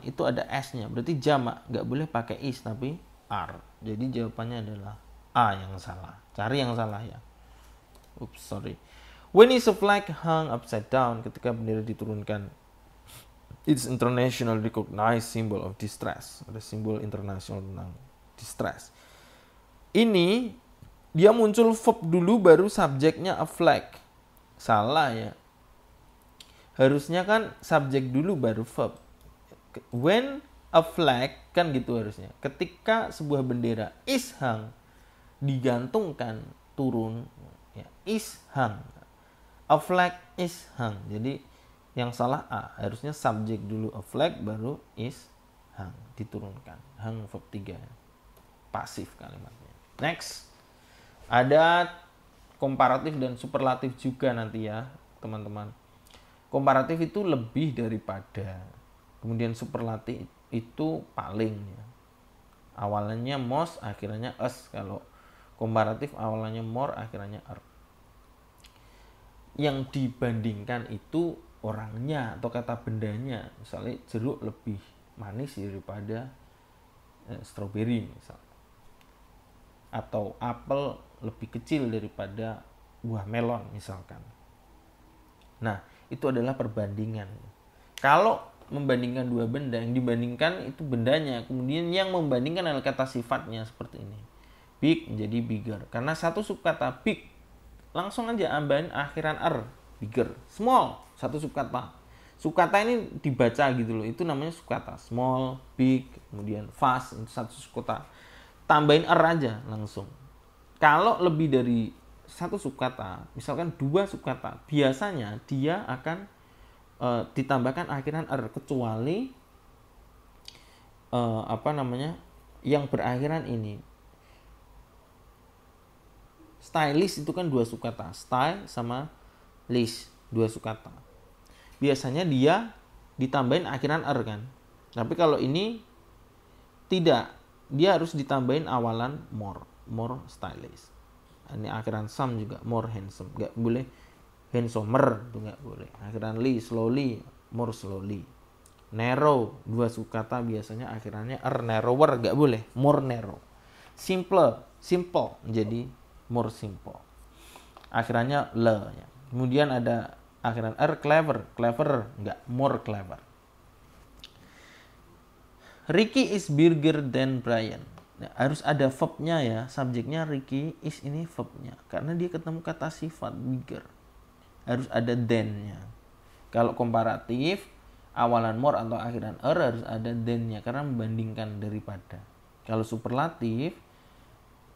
itu ada S-nya, berarti jamak, nggak boleh pakai is tapi are. Jadi jawabannya adalah A yang salah. Cari yang salah ya. When is a flag hung upside down? Ketika bendera diturunkan. It's international recognized symbol of distress. Ada simbol internasional tentang distress. Ini dia muncul verb dulu baru subjeknya a flag. Salah ya. Harusnya kan subjek dulu baru verb. When a flag kan gitu harusnya. Ketika sebuah bendera is hung, digantungkan, turun, ya, is hung. A flag is hung. Jadi yang salah A, harusnya subjek dulu a flag baru is hung, diturunkan. Hung verb 3. Pasif kalimatnya. Next. Ada komparatif dan superlatif juga nanti ya, teman-teman. Komparatif itu lebih daripada. Kemudian superlatif itu paling ya. Awalnya most, akhirnya as. Kalau komparatif awalnya more, akhirnya are. Yang dibandingkan itu orangnya atau kata bendanya. Misalnya jeruk lebih manis daripada stroberi misalnya. Atau apel lebih kecil daripada buah melon misalkan. Nah, itu adalah perbandingan. Kalau membandingkan dua benda, yang dibandingkan itu bendanya, kemudian yang membandingkan adalah kata sifatnya seperti ini. Big menjadi bigger. Karena satu subkata big, langsung aja ambahin akhiran er, bigger. Small, satu subkata. Subkata ini dibaca gitu loh, itu namanya subkata. Small, big, kemudian fast, itu satu subkata. Tambahin er aja langsung. Kalau lebih dari satu subkata, misalkan 2 subkata, biasanya dia akan ditambahkan akhiran er, kecuali yang berakhiran ini. Stylish itu kan 2 subkata, style sama list, 2 subkata. Biasanya dia ditambahin akhiran er kan. Tapi kalau ini tidak, dia harus ditambahin awalan more stylish. Ini akhiran some juga more handsome, nggak boleh handsomer, itu nggak boleh. Akhiran slowly, more slowly. Narrow, 2 subkata biasanya akhirannya er, narrower nggak boleh, more narrow. Simple menjadi more simple. Akhirannya le ya. Kemudian ada akhiran er, clever nggak, more clever. Ricky is bigger than Brian. Nah, harus ada verbnya ya, subjeknya Ricky, is ini verbnya. Karena dia ketemu kata sifat bigger. Harus ada than-nya. Kalau komparatif, awalan more atau akhiran er harus ada than-nya karena membandingkan daripada. Kalau superlatif,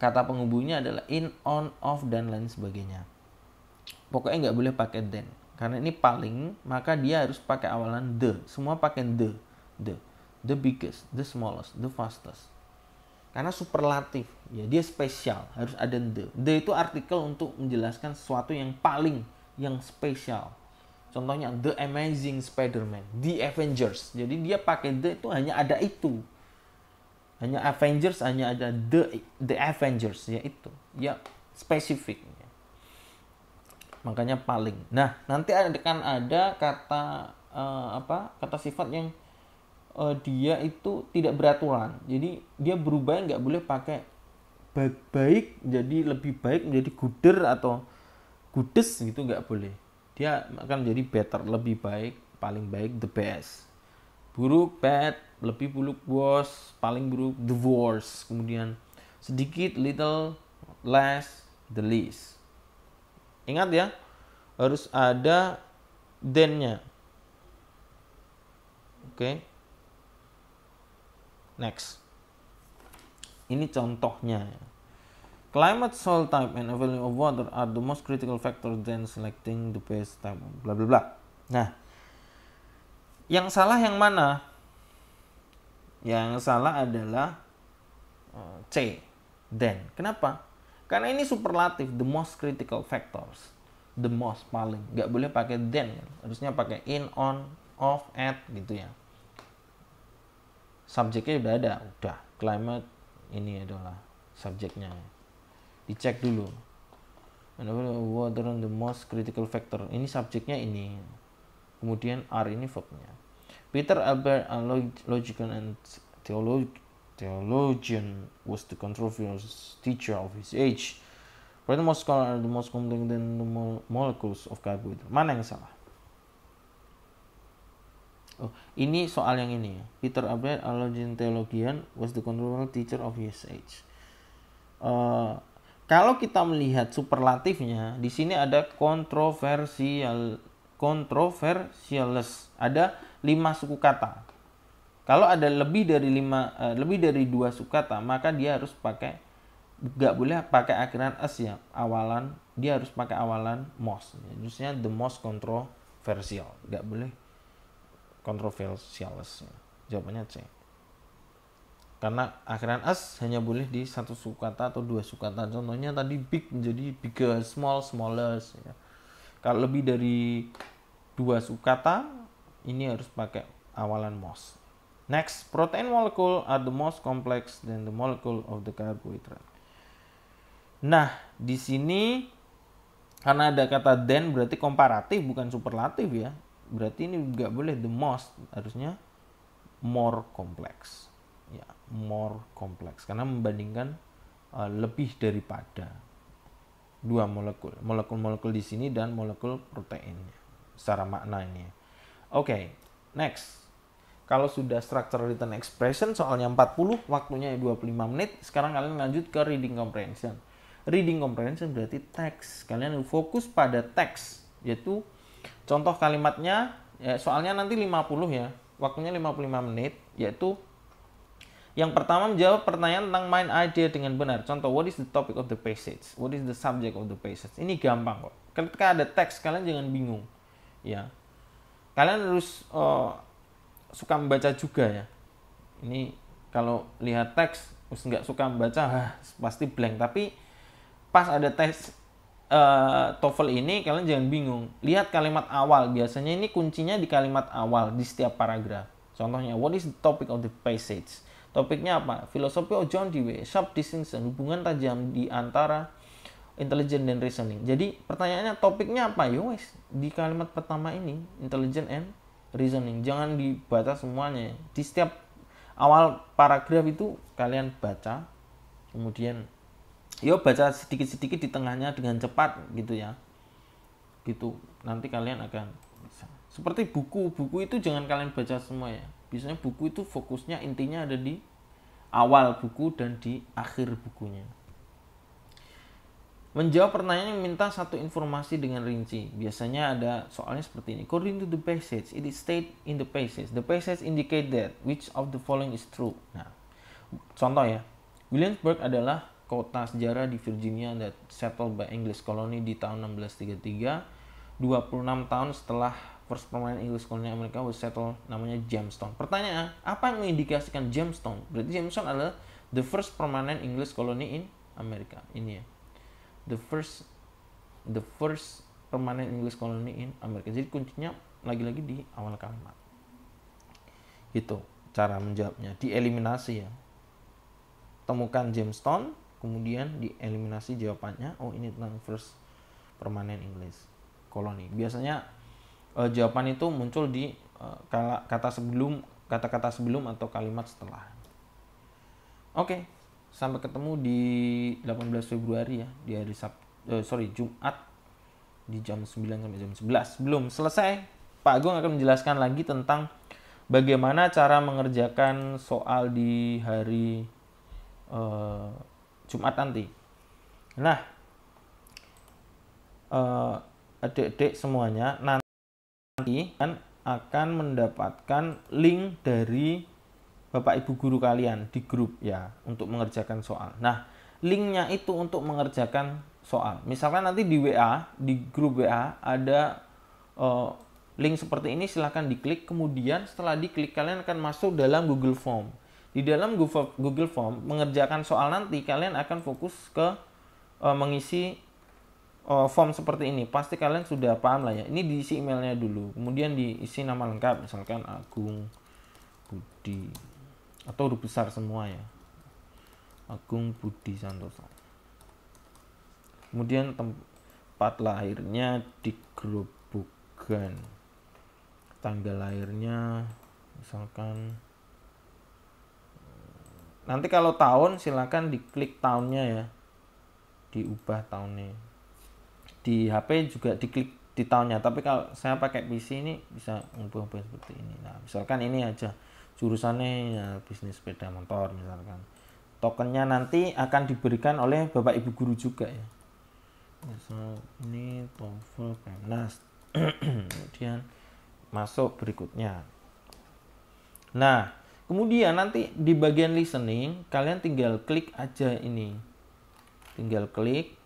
kata penghubungnya adalah in, on, of, dan lain sebagainya. Pokoknya nggak boleh pakai than. Karena ini paling, maka dia harus pakai awalan the. Semua pakai the. The biggest, the smallest, the fastest. Karena superlatif, ya dia spesial, harus ada the. The itu artikel untuk menjelaskan sesuatu yang paling, yang spesial. Contohnya The Amazing Spider-Man, The Avengers. Jadi dia pakai the itu hanya ada itu. Hanya Avengers, hanya ada the Avengers, ya itu. Ya spesifik. Makanya paling. Nah, nanti akan ada kata kata sifat yang dia itu tidak beraturan. Jadi dia berubah, nggak boleh pakai baik jadi lebih baik menjadi gooder atau goodes gitu, nggak boleh. Dia akan menjadi better, lebih baik, paling baik, the best. Buruk, bad, lebih buruk, worse, paling buruk, the worst. Kemudian sedikit, little, less, the least. Ingat ya, harus ada then-nya. Oke. Next. Ini contohnya. Climate, soil type, and availability of water are the most critical factors then selecting the best type. Bla bla bla. Nah, yang salah yang mana? Yang salah adalah C. Then. Kenapa? Karena ini superlatif, the most critical factors. The most, paling. Nggak boleh pakai then. Harusnya pakai in, on, of, at gitu ya. subjeknya udah ada, udah climate ini adalah subjeknya, dicek dulu. What are the most critical factor, ini subjeknya ini, kemudian are ini verbnya. Peter Albert, a logical and theologian, was the controversial teacher of his age. For the most scholars are the most complex than the molecules of carbohydrate. Mana yang salah? Oh, ini soal yang ini. Peter Albert, a logical theologian, was the controversial teacher of his age. Kalau kita melihat superlatifnya, di sini ada controversialist. Ada 5 suku kata. Kalau ada lebih dari 2 suku kata, maka dia harus pakai, nggak boleh pakai akhiran s ya, awalan, dia harus pakai awalan most. Justru the most controversial, nggak boleh controversialist. Jawabannya C. Karena akhiran s hanya boleh di 1 suku kata atau 2 suku kata. Contohnya tadi big menjadi bigger, small, smallest. Ya. Kalau lebih dari 2 suku kata, ini harus pakai awalan most. Next, protein molecule are the most complex than the molecule of the carbohydrate. Nah, di sini karena ada kata than berarti komparatif bukan superlatif ya. Berarti ini nggak boleh the most, harusnya more complex. Ya, more complex karena membandingkan lebih daripada 2 molekul di sini dan molekul proteinnya secara makna ini. Oke, next. Kalau sudah structure written expression soalnya 40, waktunya 25 menit. Sekarang kalian lanjut ke reading comprehension. Reading comprehension berarti teks. Kalian fokus pada teks, yaitu contoh kalimatnya, ya, soalnya nanti 50 ya. Waktunya 55 menit, yaitu yang pertama menjawab pertanyaan tentang main idea dengan benar. Contoh, what is the topic of the passage? What is the subject of the passage? Ini gampang kok. Ketika ada teks, kalian jangan bingung. Ya, kalian harus suka membaca juga ya. Ini kalau lihat teks, nggak suka membaca, pasti blank. Tapi pas ada teks TOEFL ini, kalian jangan bingung. Lihat kalimat awal. Biasanya ini kuncinya di kalimat awal di setiap paragraf. Contohnya, what is the topic of the passage? Topiknya apa? Philosophy of John Dewey, sharp distinction, hubungan tajam di antara intelligence dan reasoning. Jadi pertanyaannya topiknya apa? Yo wes, di kalimat pertama ini, intelligence and reasoning. Jangan dibaca semuanya. Di setiap awal paragraf itu kalian baca, kemudian yo baca sedikit-sedikit di tengahnya dengan cepat gitu ya. Gitu. Nanti kalian akan bisa. Seperti buku itu jangan kalian baca semua ya. Biasanya buku itu fokusnya intinya ada di awal buku dan di akhir bukunya. Menjawab pertanyaan yang minta satu informasi dengan rinci. Biasanya ada soalnya seperti ini. According to the passage, it is stated in the passage. The passage indicate that which of the following is true. Nah, contoh ya. Williamsburg adalah kota sejarah di Virginia that settled by English colony di tahun 1633. 26 tahun setelah first permanent English colony Amerika was settled, namanya Jamestown. Pertanyaan, apa yang mengindikasikan Jamestown? Berarti Jamestown adalah the first permanent English colony in Amerika. Ini ya. The first permanent English colony in Amerika. Jadi kuncinya lagi-lagi di awal kalimat. Gitu cara menjawabnya. Dieliminasi ya. Temukan Jamestown, kemudian dieliminasi jawabannya. Oh, ini tentang first permanent English colony. Biasanya jawaban itu muncul di kata-kata sebelum atau kalimat setelah. Oke, sampai ketemu di 18 Februari ya, di hari Jumat di jam 9 sampai jam 11. Belum selesai, Pak Agung akan menjelaskan lagi tentang bagaimana cara mengerjakan soal di hari Jumat nanti. Nah, adik-adik semuanya nanti akan mendapatkan link dari Bapak Ibu guru kalian di grup ya untuk mengerjakan soal. Nah, linknya itu untuk mengerjakan soal. Misalkan nanti di WA, di grup WA ada link seperti ini, silahkan diklik. Kemudian setelah diklik kalian akan masuk dalam Google Form. Di dalam Google Form mengerjakan soal nanti kalian akan fokus ke mengisi form seperti ini. Pasti kalian sudah paham lah ya. Ini diisi emailnya dulu, kemudian diisi nama lengkap, misalkan Agung Budi atau huruf besar semua ya. Agung Budi Santoso. Kemudian tempat lahirnya di Grobogan. Tanggal lahirnya misalkan, nanti kalau tahun silakan diklik tahunnya ya, diubah tahunnya. Di HP juga diklik di tahunnya, tapi kalau saya pakai PC ini bisa ubah-ubah seperti ini. Nah, misalkan ini aja jurusannya ya, bisnis sepeda motor misalkan. Tokennya nanti akan diberikan oleh Bapak Ibu guru juga ya. Misal ini TOEFL PEMNAS. Kemudian masuk berikutnya. Nah, kemudian nanti di bagian listening kalian tinggal klik aja ini. Tinggal klik.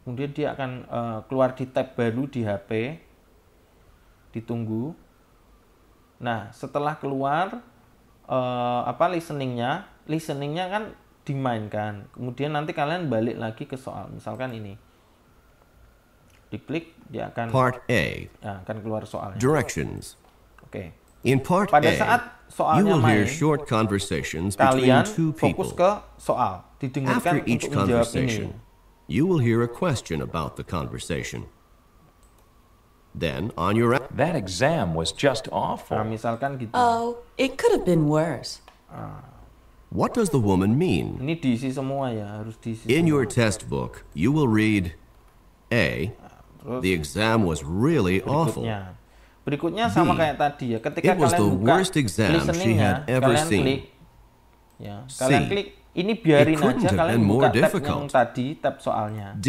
Kemudian dia akan keluar di tab baru di HP. Ditunggu. Nah, setelah keluar listeningnya kan dimainkan. Kemudian nanti kalian balik lagi ke soal. Misalkan ini. Diklik, dia akan Part A. Akan keluar soalnya. Directions. Oke. In part Pada A, saat you soalnya will hear main, short conversations between kalian two fokus people. ke soal. Didengarkan After each untuk menjawab ini. conversation, you will hear a question about the conversation. Then, on your That exam was just Nah, awful. misalkan gitu. Oh, it could have been worse. what does the woman mean? Ini diisi semua ya, harus diisi. In semua. your test book, you will read A. Terus The exam was really awful. berikutnya sama kayak tadi ya. Ketika It was kalian the buka worst exam she listeningnya, had ever kalian seen. klik. Ya, kalian C. klik. Ini biarin It couldn't aja have kalian been more buka tab yang difficult. tadi, tab soalnya. D.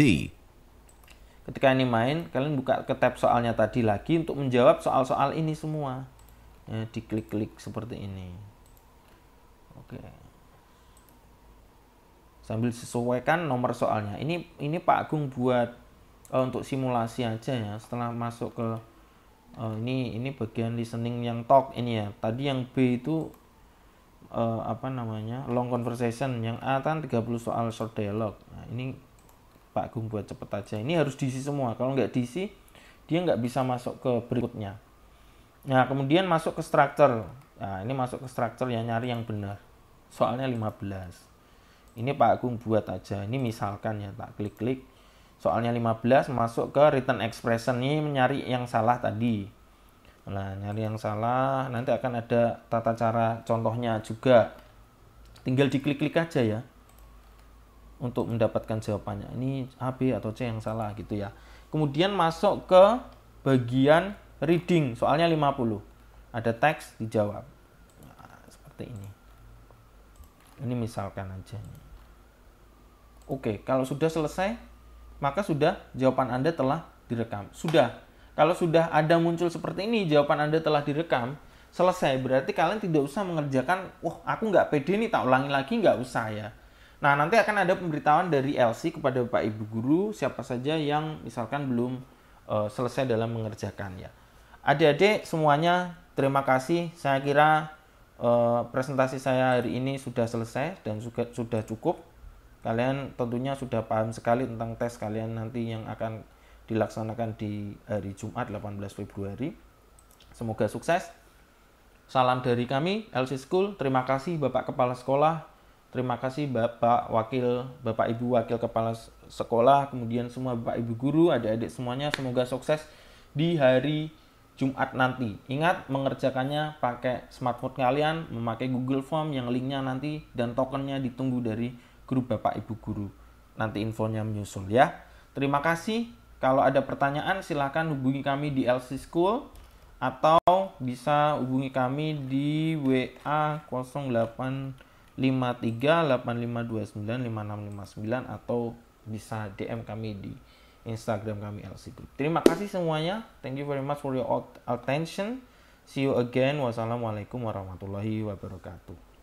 Ketika ini main, kalian buka ke tab soalnya tadi lagi untuk menjawab soal-soal ini semua. Ya, diklik-klik seperti ini. Oke. Sambil sesuaikan nomor soalnya. Ini Pak Agung buat untuk simulasi aja ya. Setelah masuk ke ini bagian listening yang talk ini ya. Tadi yang B itu long conversation, yang A kan 30 soal short dialogue. Nah, ini Pak Agung buat cepet aja. Ini harus diisi semua. Kalau nggak diisi, dia nggak bisa masuk ke berikutnya. Nah, kemudian masuk ke structure. Nah, ini masuk ke structure ya, nyari yang benar. Soalnya 15. Ini Pak Agung buat aja. Ini misalkan ya, tak klik-klik. Soalnya 15 masuk ke written expression. Ini mencari yang salah tadi. Nah, nyari yang salah. Nanti akan ada tata cara contohnya juga. Tinggal diklik-klik aja ya. Untuk mendapatkan jawabannya. Ini A, B, atau C yang salah gitu ya. Kemudian masuk ke bagian reading. Soalnya 50. Ada teks dijawab. Nah, seperti ini. Ini misalkan aja. Oke, kalau sudah selesai, maka sudah jawaban Anda telah direkam. Sudah. Kalau sudah ada muncul seperti ini, jawaban Anda telah direkam, selesai. Berarti kalian tidak usah mengerjakan, aku nggak pede nih, tak ulangi lagi, nggak usah ya. Nah, nanti akan ada pemberitahuan dari LC kepada Bapak Ibu Guru, siapa saja yang misalkan belum selesai dalam mengerjakan ya. Adik-adik semuanya, terima kasih. Saya kira presentasi saya hari ini sudah selesai dan juga sudah cukup. Kalian tentunya sudah paham sekali tentang tes kalian nanti yang akan dilaksanakan di hari Jumat 18 Februari. Semoga sukses. Salam dari kami, LC School. Terima kasih Bapak Kepala Sekolah. Terima kasih Bapak Ibu Wakil Kepala Sekolah. Kemudian semua Bapak Ibu Guru, adik-adik semuanya. Semoga sukses di hari Jumat nanti. Ingat mengerjakannya pakai smartphone kalian, memakai Google Form yang linknya nanti dan tokennya ditunggu dari grup Bapak Ibu Guru. Nanti infonya menyusul ya. Terima kasih. Kalau ada pertanyaan silakan hubungi kami di LC School atau bisa hubungi kami di WA 085385295659 atau bisa DM kami di Instagram kami LC Group. Terima kasih semuanya. Thank you very much for your attention. See you again. Wassalamualaikum warahmatullahi wabarakatuh.